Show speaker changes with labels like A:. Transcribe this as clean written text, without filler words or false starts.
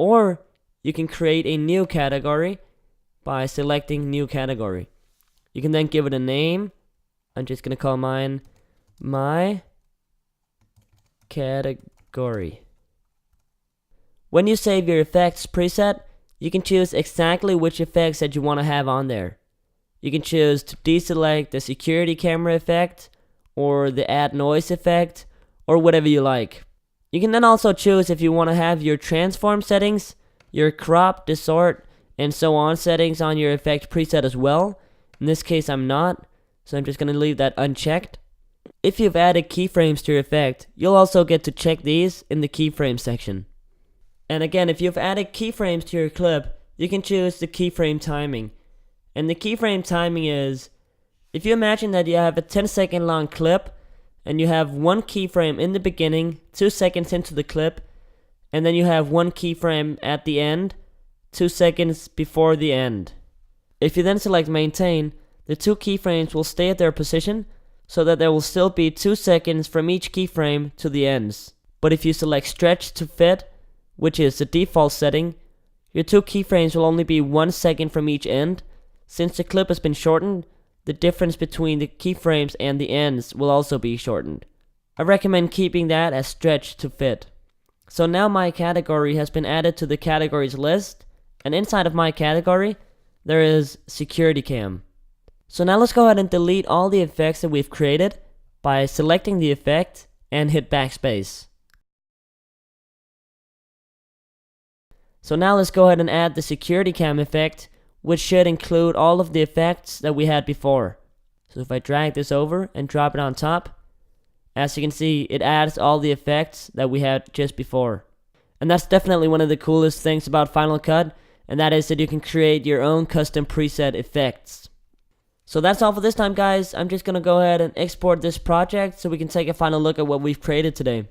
A: or you can create a new category by selecting new category. You can then give it a name. I'm just gonna call mine my category. When you save your effects preset, you can choose exactly which effects that you want to have on there. You can choose to deselect the security camera effect or the add noise effect or whatever you like. You can then also choose if you want to have your transform settings, your crop, distort, and so on settings on your effect preset as well. In this case I'm not, so I'm just going to leave that unchecked. If you've added keyframes to your effect, you'll also get to check these in the keyframe section. And again, if you've added keyframes to your clip, you can choose the keyframe timing. And the keyframe timing is, if you imagine that you have a 10-second long clip, and you have one keyframe in the beginning, 2 seconds into the clip, and then you have one keyframe at the end, 2 seconds before the end. If you then select maintain, the 2 keyframes will stay at their position, so that there will still be 2 seconds from each keyframe to the ends. But if you select stretch to fit, which is the default setting, your 2 keyframes will only be 1 second from each end. Since the clip has been shortened, the difference between the keyframes and the ends will also be shortened. I recommend keeping that as stretch to fit. So now my category has been added to the categories list, and inside of my category, there is security cam. So now let's go ahead and delete all the effects that we've created by selecting the effect and hit backspace. So now let's go ahead and add the security cam effect, which should include all of the effects that we had before. So if I drag this over and drop it on top, as you can see, it adds all the effects that we had just before. And that's definitely one of the coolest things about Final Cut, and that is that you can create your own custom preset effects. So that's all for this time, guys. I'm just gonna go ahead and export this project so we can take a final look at what we've created today.